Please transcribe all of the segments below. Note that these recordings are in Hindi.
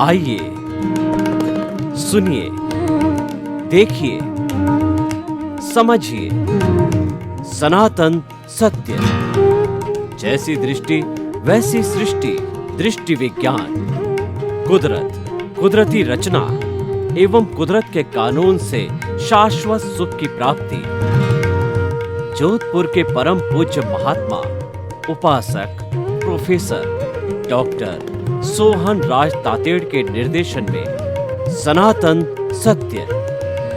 आइए सुनिए, देखिए, समझिए सनातन सत्य। जैसी दृष्टि वैसी सृष्टि, दृष्टि विज्ञान। कुदरत, कुदरती रचना एवं कुदरत के कानून से शाश्वत सुख की प्राप्ति। जोधपुर के परम पूज्य महात्मा उपासक प्रोफेसर डॉक्टर सोहन राज तातेड़ के निर्देशन में सनातन सत्य।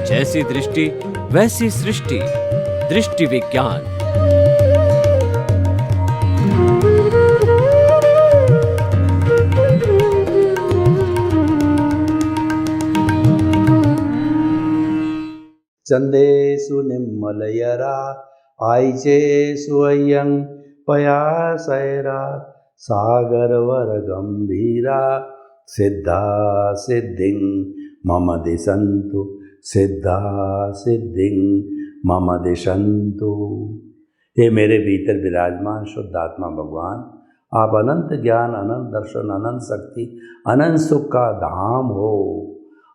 जैसी दृष्टि वैसी सृष्टि, दृष्टि विज्ञान। चंदेषु निम्मलयरा आयिचेषु अय्यं पयासैरा सागरवर गंभीरा सिद्धा सिद्धिं मम दिशन्तु, सिद्धा सिद्धिं मम दिशन्तु। हे मेरे भीतर विराजमान शुद्ध आत्मा भगवान, आप अनंत ज्ञान, अनंत दर्शन, अनंत शक्ति, अनंत सुख का धाम हो।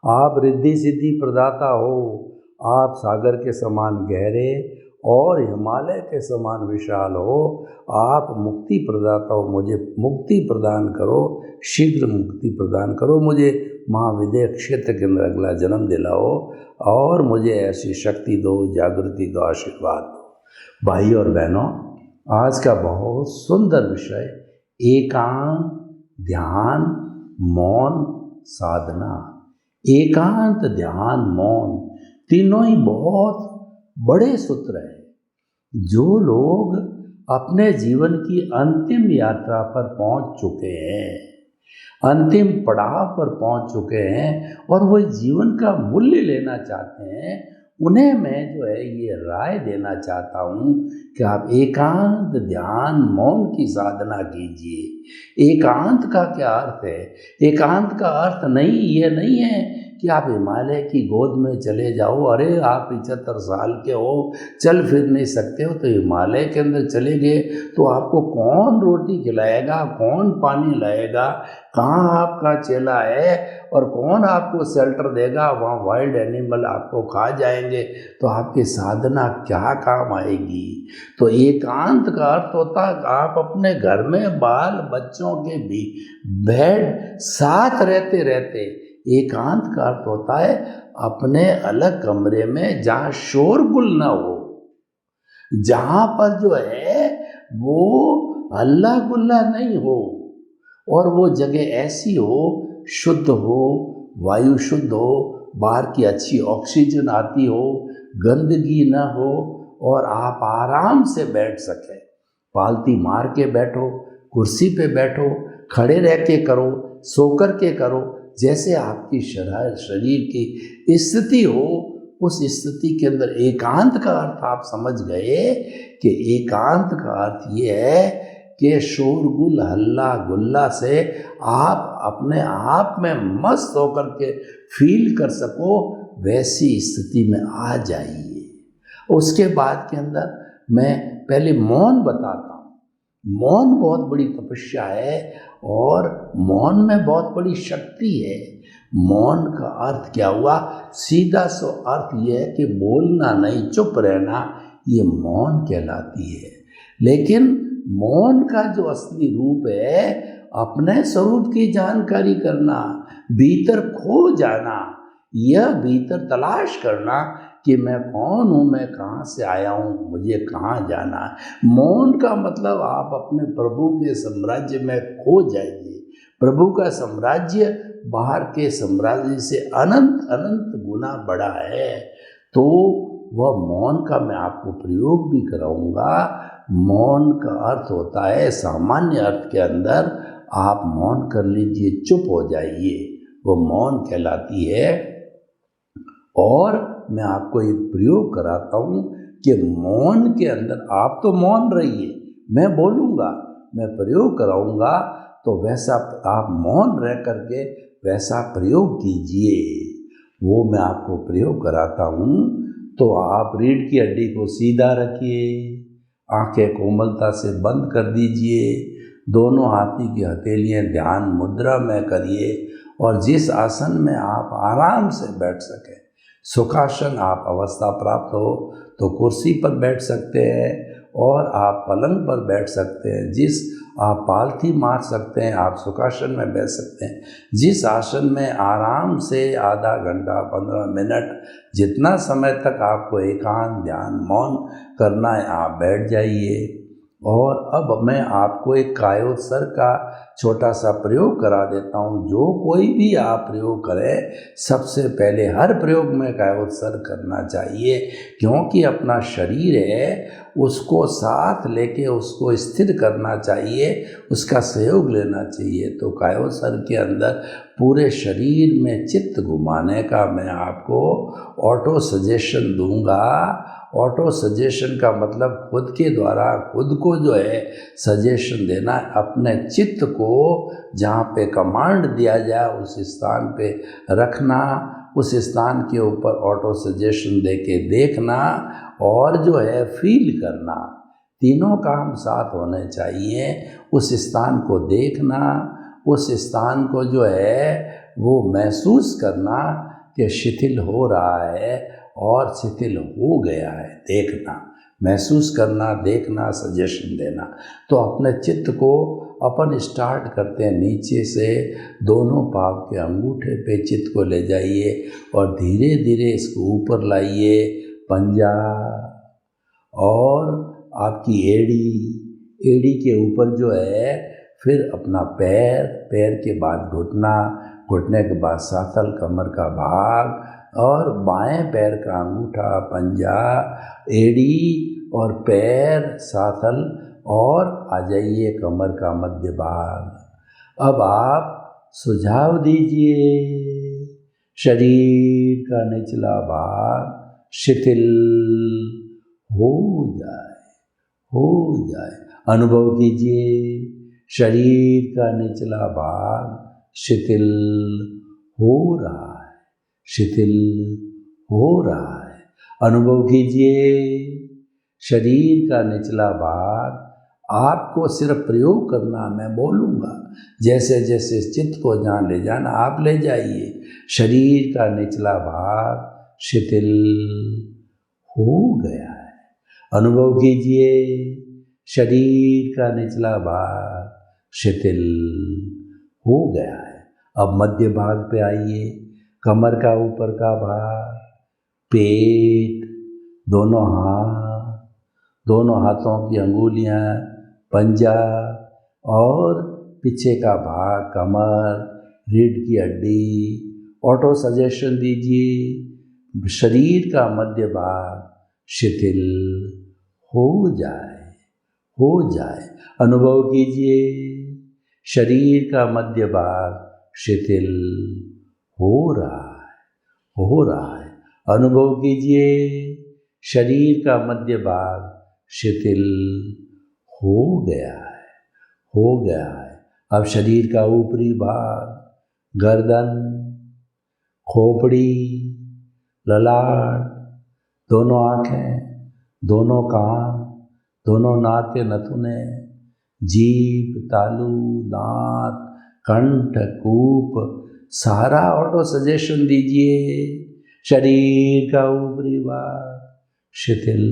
आप रिद्धि सिद्धि प्रदाता हो। आप सागर के समान गहरे और हिमालय के समान विशाल हो। आप मुक्ति प्रदाता हो। मुझे मुक्ति प्रदान करो, शीघ्र मुक्ति प्रदान करो। मुझे महाविद्या क्षेत्र के अंदर अगला जन्म दिलाओ और मुझे ऐसी शक्ति दो, जागृति दो, आशीर्वाद दो। भाई और बहनों, आज का बहुत सुंदर विषय एकांत, ध्यान, मौन, साधना। एकांत, ध्यान, मौन, तीनों ही बहुत बड़े सूत्र हैं। जो लोग अपने जीवन की अंतिम यात्रा पर पहुंच चुके हैं, अंतिम पड़ाव पर पहुंच चुके हैं और वो जीवन का मूल्य लेना चाहते हैं, उन्हें मैं जो है ये राय देना चाहता हूँ कि आप एकांत, ध्यान, मौन की साधना कीजिए। एकांत का क्या अर्थ है? एकांत का अर्थ ये नहीं है कि आप हिमालय की गोद में चले जाओ। अरे आप 75 साल के हो, चल फिर नहीं सकते हो, तो हिमालय के अंदर चले गए तो आपको कौन रोटी खिलाएगा, कौन पानी लाएगा, कहाँ आपका चेला है और कौन आपको शेल्टर देगा? वहाँ वाइल्ड एनिमल आपको खा जाएंगे, तो आपकी साधना क्या काम आएगी? तो एकांत का अर्थ होता है आप अपने घर में बाल बच्चों के भी बेड साथ रहते रहते। एकांत का अर्थ होता है अपने अलग कमरे में जहाँ शोरगुल ना हो, जहाँ पर जो है वो हल्ला गुल्ला नहीं हो और वो जगह ऐसी हो, शुद्ध हो, वायु शुद्ध हो, बाहर की अच्छी ऑक्सीजन आती हो, गंदगी ना हो और आप आराम से बैठ सकें। पालती मार के बैठो, कुर्सी पे बैठो, खड़े रह के करो, सो कर के करो, जैसे आपकी शरीर की स्थिति हो। उस स्थिति के अंदर एकांत का अर्थ आप समझ गए कि एकांत का अर्थ ये है कि शोरगुल, हल्ला गुल्ला से आप अपने आप में मस्त होकर के फील कर सको, वैसी स्थिति में आ जाइए। उसके बाद के अंदर मैं पहले मौन बताता हूँ। मौन बहुत बड़ी तपस्या है और मौन में बहुत बड़ी शक्ति है। मौन का अर्थ क्या हुआ? सीधा सो अर्थ यह है कि बोलना नहीं, चुप रहना, ये मौन कहलाती है। लेकिन मौन का जो असली रूप है, अपने स्वरूप की जानकारी करना, भीतर खो जाना, यह भीतर तलाश करना कि मैं कौन हूँ, मैं कहाँ से आया हूँ, मुझे कहाँ जाना है। मौन का मतलब आप अपने प्रभु के साम्राज्य में खो जाइए। प्रभु का साम्राज्य बाहर के साम्राज्य से अनंत अनंत गुना बड़ा है। तो वह मौन का मैं आपको प्रयोग भी कराऊंगा। मौन का अर्थ होता है, सामान्य अर्थ के अंदर आप मौन कर लीजिए, चुप हो जाइए, वो मौन कहलाती है। और मैं आपको एक प्रयोग कराता हूँ कि मौन के अंदर आप तो मौन रहिए, मैं बोलूँगा, मैं प्रयोग कराऊँगा, तो वैसा आप मौन रह करके वैसा प्रयोग कीजिए। वो मैं आपको प्रयोग कराता हूँ। तो आप रीढ़ की हड्डी को सीधा रखिए, आंखें कोमलता से बंद कर दीजिए, दोनों हाथी की हथेलियाँ ध्यान मुद्रा में करिए और जिस आसन में आप आराम से बैठ सकें, सुखासन आप अवस्था प्राप्त हो तो कुर्सी पर बैठ सकते हैं और आप पलंग पर बैठ सकते हैं, जिस आप पालथी मार सकते हैं, आप सुखासन में बैठ सकते हैं। जिस आसन में आराम से आधा घंटा 15 मिनट जितना समय तक आपको एकांत ध्यान मौन करना है आप बैठ जाइए। और अब मैं आपको एक कायोत्सर्ग का छोटा सा प्रयोग करा देता हूँ। जो कोई भी आप प्रयोग करें, सबसे पहले हर प्रयोग में कायोत्सर्ग करना चाहिए, क्योंकि अपना शरीर है उसको साथ लेके उसको स्थिर करना चाहिए, उसका सहयोग लेना चाहिए। तो कायोत्सर्ग के अंदर पूरे शरीर में चित्त घुमाने का मैं आपको ऑटो सजेशन दूंगा। ऑटो सजेशन का मतलब खुद के द्वारा खुद को जो है सजेशन देना, अपने चित्त को जहाँ पे कमांड दिया जाए उस स्थान पे रखना, उस स्थान के ऊपर ऑटो सजेशन दे के देखना और जो है फील करना। तीनों काम साथ होने चाहिए। उस स्थान को देखना, उस स्थान को जो है वो महसूस करना कि शिथिल हो रहा है और शिथिल हो गया है, देखना, महसूस करना, देखना, सजेशन देना। तो अपने चित्त को अपन स्टार्ट करते हैं नीचे से, दोनों पाँव के अंगूठे पे चित्त को ले जाइए और धीरे धीरे इसको ऊपर लाइए, पंजा और आपकी एड़ी के ऊपर जो है, फिर अपना पैर के बाद घुटने के बाद सातल कमर का भाग और बाएं पैर का अंगूठा, पंजा, एड़ी और पैर, सातल और आ जाइए कमर का मध्य भाग। अब आप सुझाव दीजिए, शरीर का निचला भाग शिथिल हो जाए। अनुभव कीजिए, शरीर का निचला भाग शिथिल हो रहा है, शिथिल हो रहा है। अनुभव कीजिए, शरीर का निचला भाग, आपको सिर्फ प्रयोग करना, मैं बोलूँगा जैसे जैसे चित्त को जहाँ ले जाना आप ले जाइए। शरीर का निचला भाग शिथिल हो गया है। अनुभव कीजिए, शरीर का निचला भाग शिथिल हो गया है। अब मध्य भाग पे आइए, कमर का ऊपर का भाग, पेट, दोनों हाथों की अंगुलियां, पंजा और पीछे का भाग, कमर, रीढ़ की हड्डी। ऑटो सजेशन दीजिए, शरीर का मध्य भाग शिथिल हो जाए। अनुभव कीजिए, शरीर का मध्य भाग शिथिल हो रहा है। अनुभव कीजिए, शरीर का मध्य भाग शिथिल हो गया है। अब शरीर का ऊपरी भाग, गर्दन, खोपड़ी, ललाट, दोनों आँखें, दोनों कान, दोनों नाक के नथुने, जीभ, तालू, दांत, कंठ, कूप, सारा ऑटो सजेशन दीजिए। शरीर का ऊपरी भाग शिथिल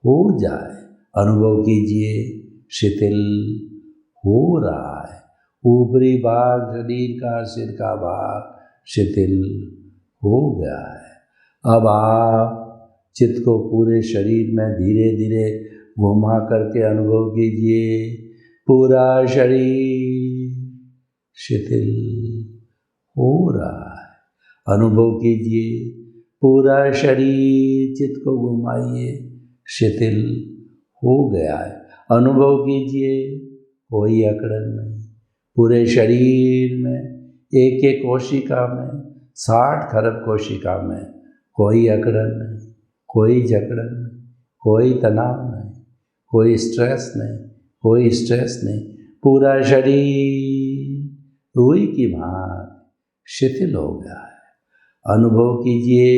हो जाए। अनुभव कीजिए, शिथिल हो रहा है। ऊपरी भाग शरीर का, सिर का भाग शिथिल हो गया है। अब आप चित्त को पूरे शरीर में धीरे धीरे घुमा करके अनुभव कीजिए, पूरा शरीर शिथिल हो रहा है। अनुभव कीजिए, पूरा शरीर, चित्त को घुमाइए, शिथिल हो गया है। अनुभव कीजिए, कोई अकड़न नहीं। पूरे शरीर में एक एक कोशिका में 60 खरब कोशिका में कोई अकड़न नहीं, कोई जकड़न नहीं, कोई तनाव नहीं, कोई स्ट्रेस नहीं। पूरा शरीर रुई की भांति शिथिल हो गया है। अनुभव कीजिए,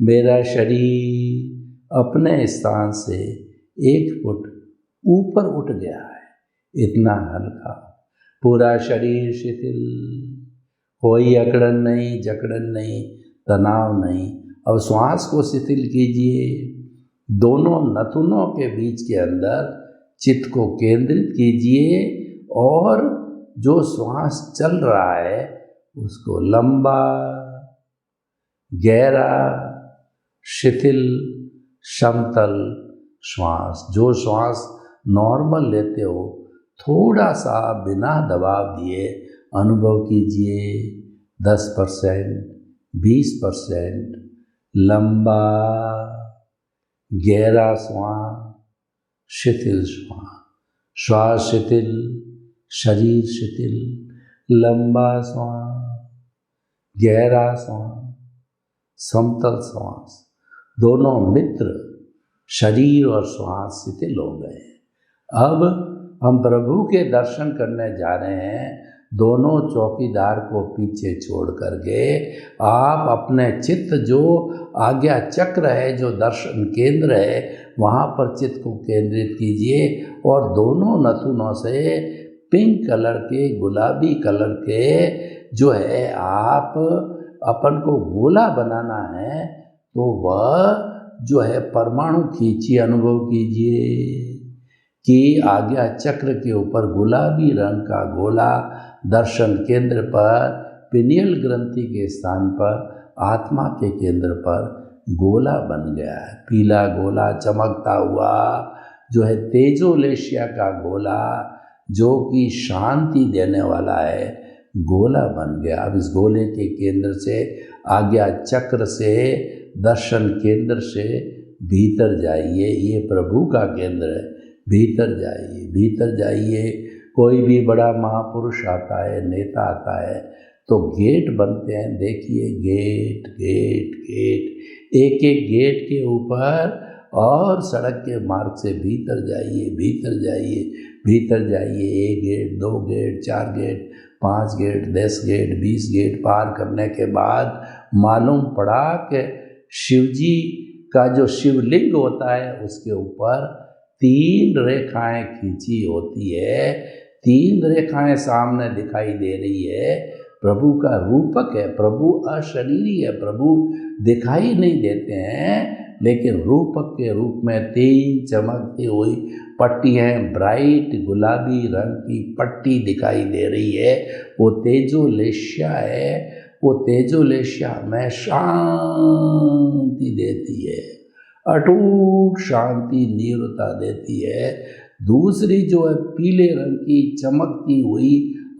मेरा शरीर अपने स्थान से 1 फुट ऊपर उठ गया है, इतना हल्का, पूरा शरीर शिथिल, कोई अकड़न नहीं, जकड़न नहीं, तनाव नहीं। अब श्वास को शिथिल कीजिए, दोनों नथुनों के बीच के अंदर चित्त को केंद्रित कीजिए और जो श्वास चल रहा है उसको लंबा, गहरा, शिथिल, समतल श्वास, जो श्वास नॉर्मल लेते हो थोड़ा सा बिना दबाव दिए अनुभव कीजिए। 10%, 20% लंबा गहरा श्वास, शिथिल श्वास, श्वास शिथिल, शरीर शिथिल, लंबा श्वास, गहरा श्वास, समतल श्वास, दोनों मित्र शरीर और श्वास शिथिल हो गए। अब हम प्रभु के दर्शन करने जा रहे हैं। दोनों चौकीदार को पीछे छोड़ करके आप अपने चित्त, जो आज्ञा चक्र है, जो दर्शन केंद्र है, वहाँ पर चित्त को केंद्रित कीजिए और दोनों नथुनों से पिंक कलर के, गुलाबी कलर के जो है आप अपन को गोला बनाना है, तो वह जो है परमाणु खींचिए, अनुभव कीजिए कि आज्ञा चक्र के ऊपर गुलाबी रंग का गोला दर्शन केंद्र पर, पिनियल ग्रंथि के स्थान पर, आत्मा के केंद्र पर गोला बन गया है। पीला गोला चमकता हुआ जो है तेजोलेशिया का गोला, जो कि शांति देने वाला है, गोला बन गया। अब इस गोले के केंद्र से, आज्ञा चक्र से, दर्शन केंद्र से भीतर जाइए। ये प्रभु का केंद्र है, भीतर जाइए, भीतर जाइए। कोई भी बड़ा महापुरुष आता है, नेता आता है, तो गेट बनते हैं। देखिए गेट गेट गेट, एक एक गेट के ऊपर और सड़क के मार्ग से भीतर जाइए, भीतर जाइए, भीतर जाइए। 1 gate, 2 gate, 4 gate, 5 gate, 10 gate, 20 gate पार करने के बाद मालूम पड़ा कि शिवजी का जो शिवलिंग होता है उसके ऊपर 3 रेखाएं खींची होती है। 3 रेखाएं सामने दिखाई दे रही है। प्रभु का रूपक है, प्रभु अशरीरी है, प्रभु दिखाई नहीं देते हैं, लेकिन रूपक के रूप में 3 चमकती हुई पट्टियाँ, ब्राइट गुलाबी रंग की पट्टी दिखाई दे रही है। वो तेजोलेशिया है। वो तेजोलेशिया में शांति देती है, अटूट शांति, निरता देती है। दूसरी जो है पीले रंग की चमकती हुई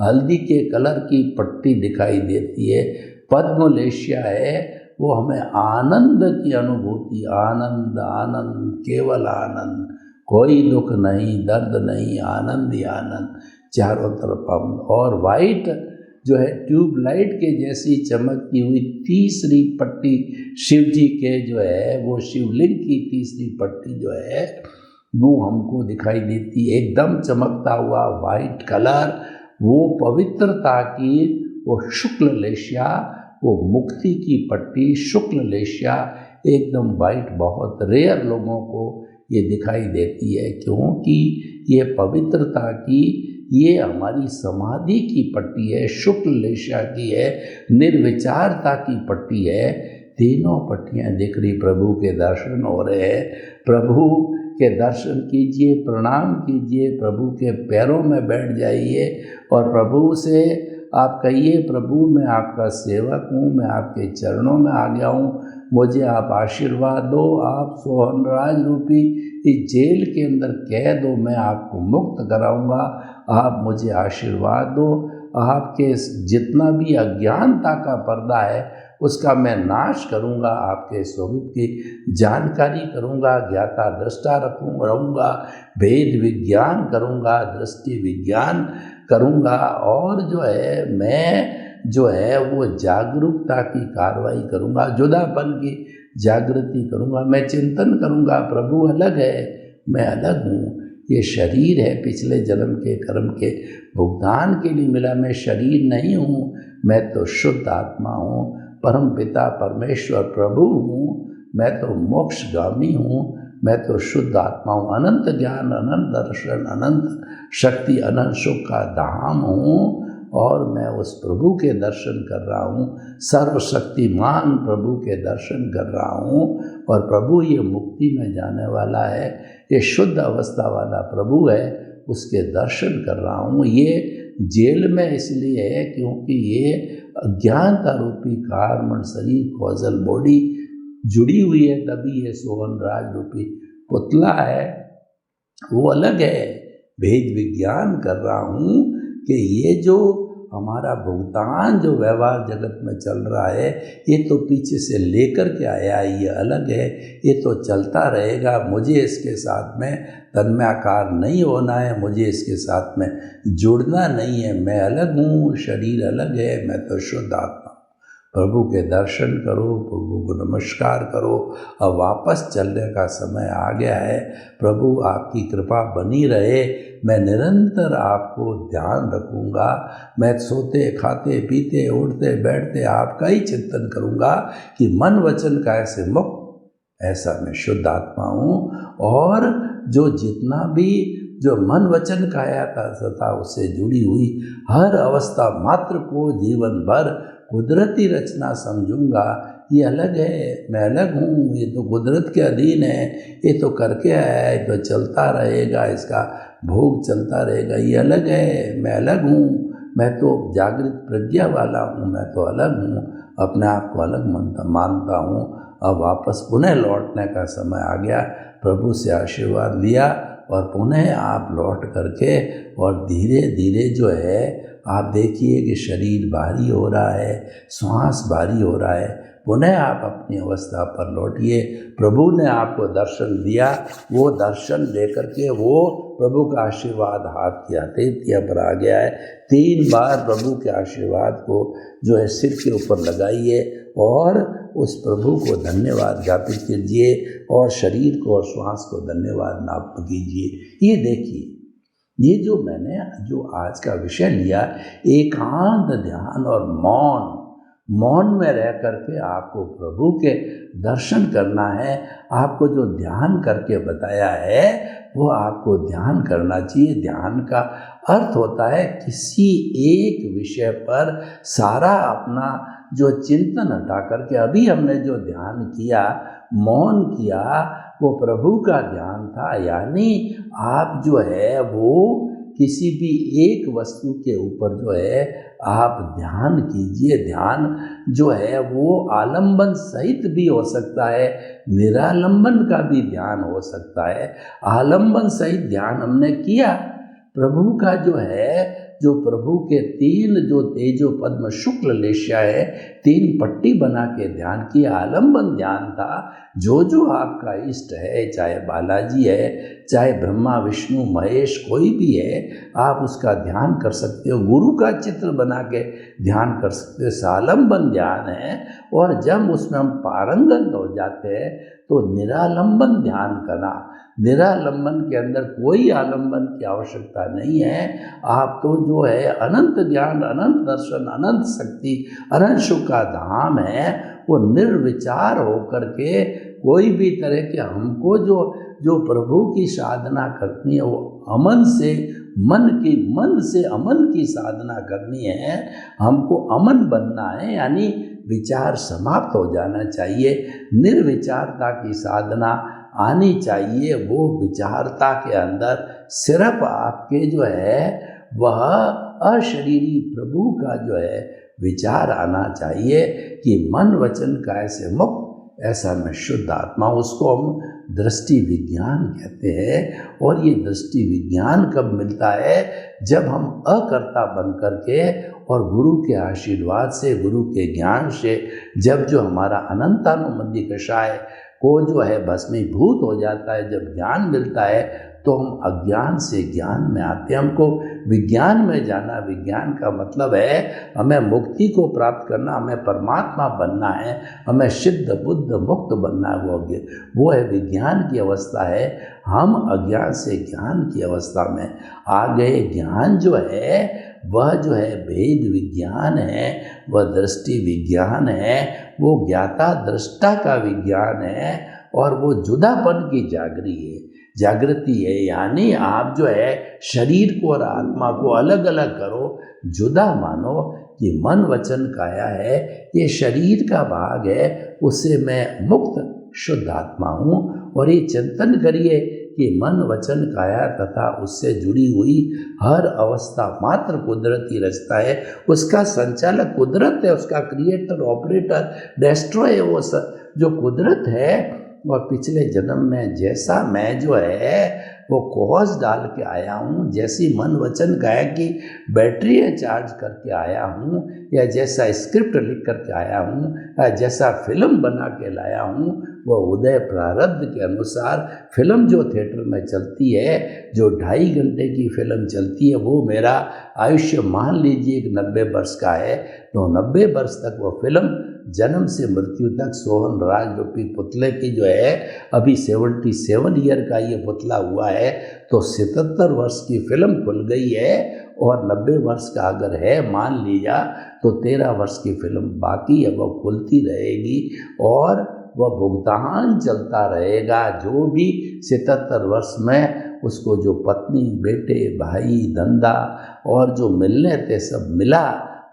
हल्दी के कलर की पट्टी दिखाई देती है, पद्मलेशिया है। वो हमें आनंद की अनुभूति, आनंद आनंद, केवल आनंद, कोई दुख नहीं, दर्द नहीं, आनंद ही आनंद चारों तरफ हम। और वाइट जो है ट्यूबलाइट के जैसी चमकती हुई तीसरी पट्टी शिव जी के जो है, वो शिवलिंग की तीसरी पट्टी जो है वो हमको दिखाई देती है। एकदम चमकता हुआ वाइट कलर, वो पवित्रता की, वो शुक्ल लेशिया, वो मुक्ति की पट्टी शुक्ल लेशिया एकदम वाइट, बहुत रेयर लोगों को ये दिखाई देती है, क्योंकि ये पवित्रता की, ये हमारी समाधि की पट्टी है, शुक्ल लेशिया की है, निर्विचारता की पट्टी है। तीनों पट्टियाँ दिख रही, प्रभु के दर्शन हो रहे हैं। प्रभु के दर्शन कीजिए, प्रणाम कीजिए, प्रभु के पैरों में बैठ जाइए और प्रभु से आप कहिए, प्रभु मैं आपका सेवक हूँ, मैं आपके चरणों में आ गया हूँ, मुझे आप आशीर्वाद दो। आप सोहनराज रूपी इस जेल के अंदर कैद हो, मैं आपको मुक्त कराऊंगा, आप मुझे आशीर्वाद दो। आपके जितना भी अज्ञानता का पर्दा है उसका मैं नाश करूंगा, आपके स्वरूप की जानकारी करूंगा, ज्ञाता दृष्टा रहूँगा, भेद विज्ञान करूंगा, दृष्टि विज्ञान करूंगा, और जो है मैं जो है वो जागरूकता की कार्रवाई करूंगा, जुदापन की जागृति करूंगा। मैं चिंतन करूंगा, प्रभु अलग है, मैं अलग हूँ, ये शरीर है, पिछले जन्म के कर्म के भुगतान के लिए मिला, मैं शरीर नहीं हूँ, मैं तो शुद्ध आत्मा हूँ, परम पिता परमेश्वर प्रभु हूँ, मैं तो मोक्षगामी हूँ, मैं तो शुद्ध आत्मा हूँ, अनंत ज्ञान, अनंत दर्शन, अनंत शक्ति, अनंत सुख का धाम हूँ और मैं उस प्रभु के दर्शन कर रहा हूँ, सर्वशक्तिमान प्रभु के दर्शन कर रहा हूँ। और प्रभु ये मुक्ति में जाने वाला है, ये शुद्ध अवस्था वाला प्रभु है, उसके दर्शन कर रहा हूँ। ये जेल में इसलिए है क्योंकि ये अज्ञानता रूपी कार्बन शरीर कॉजल बॉडी जुड़ी हुई है, तभी ये सोहन राज रूपी पुतला है, वो अलग है। भेद विज्ञान कर रहा हूँ कि ये जो हमारा भुगतान जो व्यवहार जगत में चल रहा है, ये तो पीछे से लेकर के आया है, ये अलग है, ये तो चलता रहेगा। मुझे इसके साथ में तन्मयाकार नहीं होना है, मुझे इसके साथ में जुड़ना नहीं है। मैं अलग हूँ, शरीर अलग है, मैं तो शुद्ध आत्मा। प्रभु के दर्शन करो, प्रभु को नमस्कार करो। अब वापस चलने का समय आ गया है। प्रभु आपकी कृपा बनी रहे, मैं निरंतर आपको ध्यान रखूँगा। मैं सोते खाते पीते उठते बैठते आपका ही चिंतन करूँगा कि मन वचन काया से मुक्त, ऐसा मैं शुद्ध आत्मा हूँ। और जो जितना भी जो मन वचन काया था उससे जुड़ी हुई हर अवस्था मात्र को जीवन भर कुदरती रचना समझूंगा। ये अलग है, मैं अलग हूँ, ये तो कुदरत के अधीन है, ये तो करके आया है, तो चलता रहेगा, इसका भोग चलता रहेगा। ये अलग है, मैं अलग हूँ, मैं तो जागृत प्रज्ञा वाला हूँ, मैं तो अलग हूँ, अपने आप को अलग मानता हूँ। अब वापस पुनः लौटने का समय आ गया। प्रभु से आशीर्वाद लिया और पुनः आप लौट करके और धीरे धीरे जो है आप देखिए कि शरीर भारी हो रहा है, श्वास भारी हो रहा है। पुनः आप अपनी अवस्था पर लौटिए। प्रभु ने आपको दर्शन दिया, वो दर्शन लेकर के वो प्रभु का आशीर्वाद हाथ की हथेलियों पर आ गया है। 3 बार प्रभु के आशीर्वाद को जो है सिर के ऊपर लगाइए और उस प्रभु को धन्यवाद ज्ञापित कीजिए और शरीर को और श्वास को धन्यवाद ज्ञापन कीजिए। ये देखिए, ये जो मैंने जो आज का विषय लिया, एकांत ध्यान और मौन में रह करके आपको प्रभु के दर्शन करना है। आपको जो ध्यान करके बताया है वो आपको ध्यान करना चाहिए। ध्यान का अर्थ होता है किसी एक विषय पर सारा अपना जो चिंतन हटा करके, अभी हमने जो ध्यान किया, मौन किया, वो प्रभु का ध्यान था। यानी आप जो है वो किसी भी एक वस्तु के ऊपर जो है आप ध्यान कीजिए। ध्यान जो है वो आलंबन सहित भी हो सकता है, निरालंबन का भी ध्यान हो सकता है। आलंबन सहित ध्यान हमने किया, प्रभु का जो है, जो प्रभु के 3 जो तेजो पद्म शुक्ल लेशा है, 3 पट्टी बना के ध्यान किया, आलंबन ध्यान था। जो आपका इष्ट है, चाहे बालाजी है, चाहे ब्रह्मा विष्णु महेश कोई भी है, आप उसका ध्यान कर सकते हो। गुरु का चित्र बना के ध्यान कर सकते हो, आलंबन ध्यान है। और जब उसमें हम पारंगत हो जाते हैं तो निरालंबन ध्यान करना। निरालंबन के अंदर कोई आलंबन की आवश्यकता नहीं है। आप तो जो है अनंत ज्ञान, अनंत दर्शन, अनंत शक्ति, अनंत सुख का धाम है। वो निर्विचार होकर के कोई भी तरह के हमको जो प्रभु की साधना करनी है, वो अमन से मन से अमन की साधना करनी है। हमको अमन बनना है, यानी विचार समाप्त हो जाना चाहिए। निर्विचारता की साधना आनी चाहिए। वो विचारता के अंदर सिर्फ आपके जो है वह अशरीरी प्रभु का जो है विचार आना चाहिए कि मन वचन काया से मुक्त, ऐसा मैं शुद्ध आत्मा। उसको हम दृष्टि विज्ञान कहते हैं। और ये दृष्टि विज्ञान कब मिलता है? जब हम अकर्ता बन करके और गुरु के आशीर्वाद से, गुरु के ज्ञान से, जब जो हमारा अनंतानुमति कषाय को जो है भस्मीभूत हो जाता है, जब ज्ञान मिलता है तो हम अज्ञान से ज्ञान में आते हैं। हमको विज्ञान में जाना, विज्ञान का मतलब है हमें मुक्ति को प्राप्त करना, हमें परमात्मा बनना है, हमें सिद्ध बुद्ध मुक्त बनना है। वो है विज्ञान की अवस्था है। हम अज्ञान से ज्ञान की अवस्था में आ गए। ज्ञान जो है वह जो है भेद विज्ञान है, वह दृष्टि विज्ञान है, वो ज्ञाता दृष्टा का विज्ञान है। और वो जुदापन की जागृति है। यानी आप जो है शरीर को और आत्मा को अलग अलग करो, जुदा मानो कि मन वचन काया है, ये शरीर का भाग है, उससे मैं मुक्त शुद्ध आत्मा हूँ। और ये चिंतन करिए कि मन वचन काया तथा उससे जुड़ी हुई हर अवस्था मात्र कुदरती रचता है, उसका संचालक कुदरत है, उसका क्रिएटर ऑपरेटर डेस्ट्रॉय है वो जो कुदरत है। और पिछले जन्म में जैसा मैं जो है वो कॉज डाल के आया हूँ, जैसी मन वचन काया की बैटरी है चार्ज करके आया हूँ, या जैसा स्क्रिप्ट लिख करके आया हूँ, या जैसा फिल्म बना के लाया हूँ, वो उदय प्रारब्ध के अनुसार फिल्म जो थिएटर में चलती है, जो 2.5 घंटे की फिल्म चलती है, वो मेरा आयुष्य मान लीजिए कि 90 वर्ष का है, तो 90 वर्ष तक वो फिल्म जन्म से मृत्यु तक सोहन राज रूपी पुतले की जो है अभी 77 ईयर का ये पुतला हुआ है, तो 77 वर्ष की फिल्म खुल गई है। और 90 वर्ष का अगर है मान लिया तो 13 वर्ष की फिल्म बाकी है, वो खुलती रहेगी और वह भुगतान चलता रहेगा। जो भी 77 वर्ष में उसको जो पत्नी, बेटे, भाई, धंधा और जो मिलने थे सब मिला,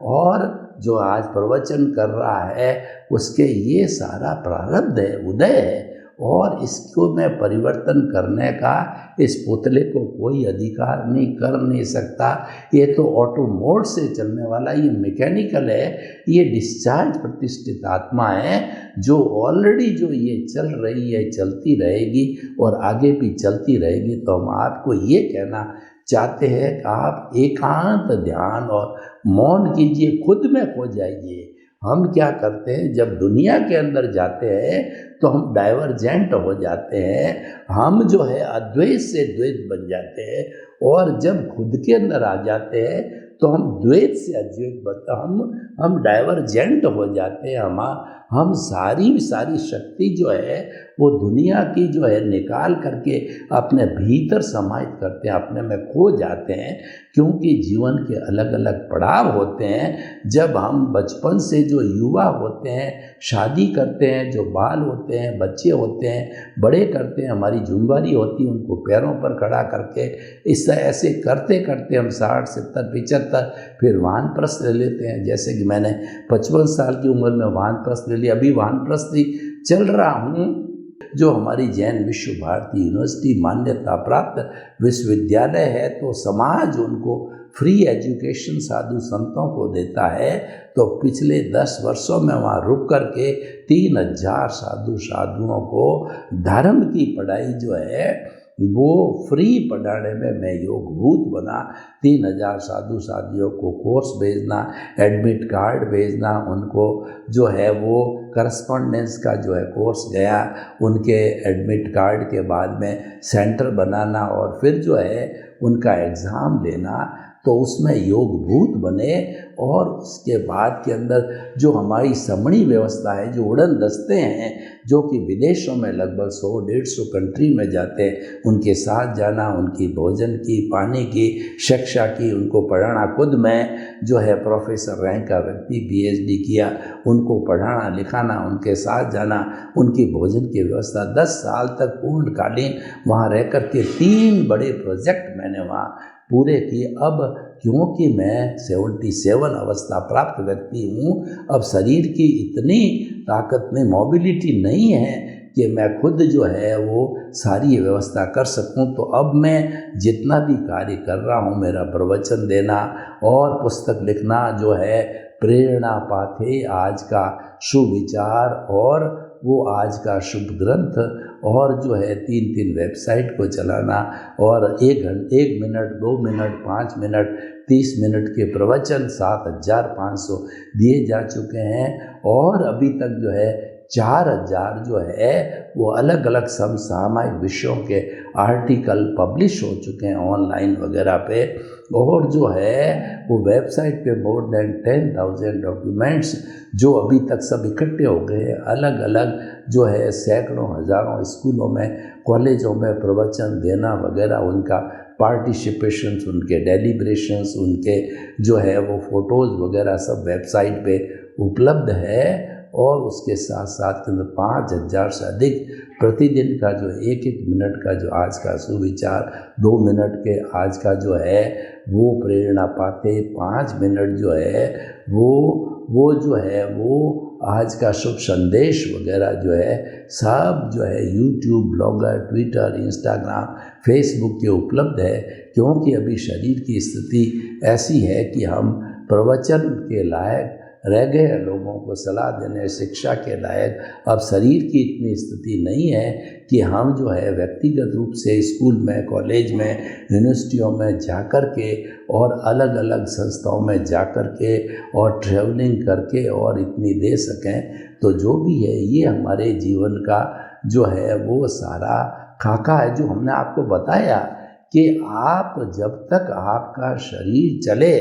और जो आज प्रवचन कर रहा है उसके ये सारा प्रारब्ध है, उदय है, और इसको मैं परिवर्तन करने का इस पुतले को कोई अधिकार नहीं, कर नहीं सकता। ये तो ऑटो मोड से चलने वाला, ये मैकेनिकल है, ये डिस्चार्ज प्रतिष्ठित आत्मा है जो ऑलरेडी जो ये चल रही है, चलती रहेगी और आगे भी चलती रहेगी। तो हम आपको ये कहना चाहते हैं कि आप एकांत ध्यान और मौन कीजिए, खुद में खो जाइए। हम क्या करते हैं, जब दुनिया के अंदर जाते हैं तो हम डाइवर्जेंट हो जाते हैं, हम जो है अद्वैत से द्वैत बन जाते हैं, और जब खुद के अंदर आ जाते हैं तो हम द्वैत से अद्वैत बनते, हम डाइवर्जेंट हो जाते हैं। हम सारी शक्ति जो है वो दुनिया की जो है निकाल करके अपने भीतर समाहित करते हैं, अपने में खो जाते हैं। क्योंकि जीवन के अलग अलग पड़ाव होते हैं। जब हम बचपन से जो युवा होते हैं, शादी करते हैं, जो बाल होते हैं, बच्चे होते हैं, बड़े करते हैं, हमारी जिम्मेदारी होती है उनको पैरों पर खड़ा करके, इस ऐसे करते करते हम 60, 70, 75 फिर वानप्रस्थ ले लेते हैं। जैसे कि मैंने 55 साल की उम्र में वानप्रस्थ ले लिया, अभी वानप्रस्थी चल रहा हूँ। जो हमारी जैन विश्व भारती यूनिवर्सिटी मान्यता प्राप्त विश्वविद्यालय है, तो समाज उनको फ्री एजुकेशन साधु संतों को देता है। तो पिछले 10 वर्षों में वहाँ रुक करके 3000 साधुओं को धर्म की पढ़ाई जो है वो फ्री पढ़ाने में मैं योगभूत बना। 3000 साधु साधियों को कोर्स भेजना, एडमिट कार्ड भेजना, उनको जो है वो करस्पॉन्डेंस का जो है कोर्स गया, उनके एडमिट कार्ड के बाद में सेंटर बनाना और फिर जो है उनका एग्ज़ाम लेना, तो उसमें योगभूत बने। और उसके बाद के अंदर जो हमारी समणी व्यवस्था है, जो उड़न दस्ते हैं जो कि विदेशों में लगभग 100-150 कंट्री में जाते हैं, उनके साथ जाना, उनकी भोजन की, पानी की, शिक्षा की, उनको पढ़ाना। खुद मैं जो है प्रोफेसर रैंक का व्यक्ति, PhD किया, उनको पढ़ाना लिखाना, उनके साथ जाना, उनकी भोजन की व्यवस्था। 10 साल तक पूर्णकालीन वहाँ रह कर के 3 बड़े प्रोजेक्ट मैंने वहाँ पूरे किए। अब क्योंकि मैं 77 अवस्था प्राप्त व्यक्ति हूँ, अब शरीर की इतनी ताकत में मोबिलिटी नहीं है कि मैं खुद जो है वो सारी व्यवस्था कर सकूं। तो अब मैं जितना भी कार्य कर रहा हूँ, मेरा प्रवचन देना और पुस्तक लिखना जो है प्रेरणा पाथे, आज का शुभ विचार और वो आज का शुभ ग्रंथ, और जो है 3 वेबसाइट को चलाना, और 1 मिनट, 2 मिनट, 5 मिनट, 30 मिनट के प्रवचन 7500 दिए जा चुके हैं। और अभी तक जो है 4000 जो है वो अलग अलग समसामयिक विषयों के आर्टिकल पब्लिश हो चुके हैं ऑनलाइन वगैरह पे। और जो है वो वेबसाइट पे मोर देन 10,000 डॉक्यूमेंट्स जो अभी तक सब इकट्ठे हो गए हैं, अलग अलग जो है सैकड़ों हज़ारों स्कूलों में, कॉलेजों में प्रवचन देना वगैरह, उनका पार्टिसिपेशंस, उनके डेलिब्रेशंस, उनके जो है वो फ़ोटोज़ वगैरह सब वेबसाइट पे उपलब्ध है। और उसके साथ साथ 5000 से अधिक प्रतिदिन का जो एक एक मिनट का जो आज का सुविचार, 2 मिनट के आज का जो है वो प्रेरणा पाते, 5 मिनट जो है वो जो है वो आज का शुभ संदेश वगैरह जो है सब जो है YouTube, blogger, Twitter, Instagram, Facebook के उपलब्ध है। क्योंकि अभी शरीर की स्थिति ऐसी है कि हम प्रवचन के लायक रह गए, लोगों को सलाह देने, शिक्षा के लायक अब शरीर की इतनी स्थिति नहीं है कि हम जो है व्यक्तिगत रूप से स्कूल में, कॉलेज में, यूनिवर्सिटियों में जाकर के और अलग अलग संस्थाओं में जाकर के और ट्रैवलिंग करके और इतनी दे सकें। तो जो भी है ये हमारे जीवन का जो है वो सारा खाका है, जो हमने आपको बताया कि आप जब तक आपका शरीर चले,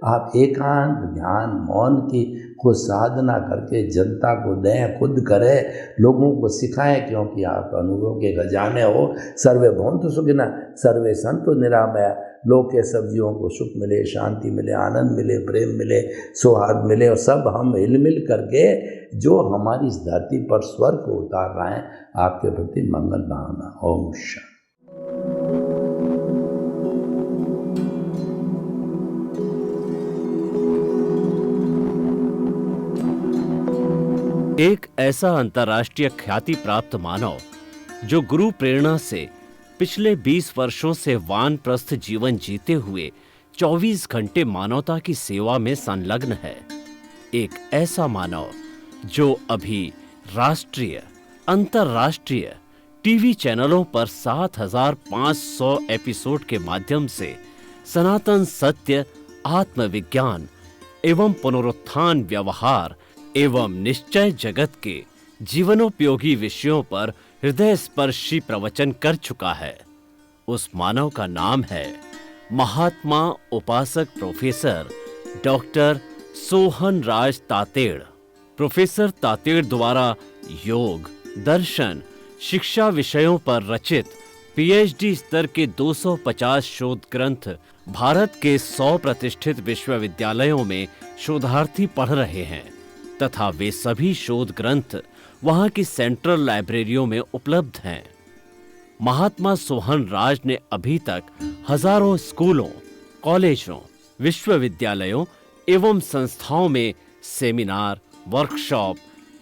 आप एकांत ध्यान मौन की खुद साधना करके जनता को दें, खुद करें, लोगों को सिखाएं, क्योंकि आप अनुभव के खजाने हो। सर्वे भवन्तु सुखिनः, सर्वे सन्तु निरामया, लोके सब जीवों को सुख मिले, शांति मिले, आनंद मिले, प्रेम मिले, सौहार्द मिले, और सब हम हिल मिल करके जो हमारी इस धरती पर स्वर्ग को उतार रहे हैं, आपके प्रति मंगल भावना। ओम शांति। एक ऐसा अंतर्राष्ट्रीय ख्याति प्राप्त मानव जो गुरु प्रेरणा से पिछले 20 वर्षों से वानप्रस्थ जीवन जीते हुए 24 घंटे मानवता की सेवा में संलग्न है। एक ऐसा मानव जो अभी राष्ट्रीय, अंतर्राष्ट्रीय टीवी चैनलों पर 7,500 एपिसोड के माध्यम से सनातन सत्य, आत्मविज्ञान एवं पुनरुत्थान, व्यवहार एवं निश्चय जगत के जीवनोपयोगी विषयों पर हृदय स्पर्शी प्रवचन कर चुका है। उस मानव का नाम है महात्मा उपासक प्रोफेसर डॉक्टर सोहन राज तातेड़। प्रोफेसर तातेड़ द्वारा योग, दर्शन, शिक्षा विषयों पर रचित पीएचडी स्तर के 250 शोध ग्रंथ भारत के 100 प्रतिष्ठित विश्वविद्यालयों में शोधार्थी पढ़ रहे हैं तथा वे सभी शोध ग्रंथ वहां की सेंट्रल लाइब्रेरियों में उपलब्ध हैं। महात्मा सोहन राज ने अभी तक हजारों स्कूलों, कॉलेजों, विश्वविद्यालयों एवं संस्थाओं में सेमिनार, वर्कशॉप,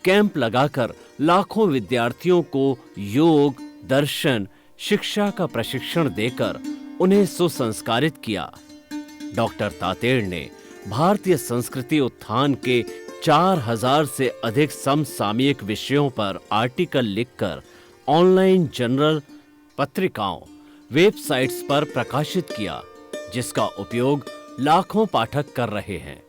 कैंप लगाकर लाखों विद्यार्थियों को योग, दर्शन, शिक्षा का प्रशिक्षण देकर उन्हें सुसंस्कारित किया। डॉक्टर तातेड़ ने भारतीय संस्कृति उत्थान के 4000 से अधिक समसामयिक विषयों पर आर्टिकल लिखकर ऑनलाइन जर्नल, पत्रिकाओं, वेबसाइट्स पर प्रकाशित किया, जिसका उपयोग लाखों पाठक कर रहे हैं।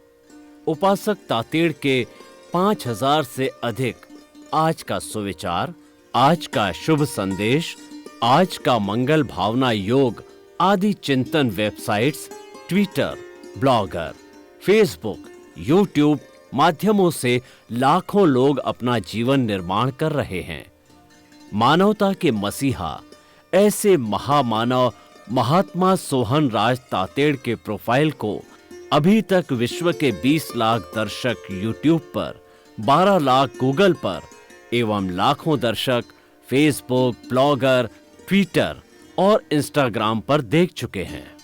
उपासक तातेड़ के 5000 से अधिक आज का सुविचार, आज का शुभ संदेश, आज का मंगल भावना योग आदि चिंतन websites, Twitter, blogger, Facebook, YouTube माध्यमों से लाखों लोग अपना जीवन निर्माण कर रहे हैं। मानवता के मसीहा ऐसे महामानव महात्मा सोहन राज तातेड़ के प्रोफाइल को अभी तक विश्व के 20 लाख दर्शक यूट्यूब पर, 12 लाख गूगल पर एवं लाखों दर्शक फेसबुक, ब्लॉगर, ट्विटर और इंस्टाग्राम पर देख चुके हैं।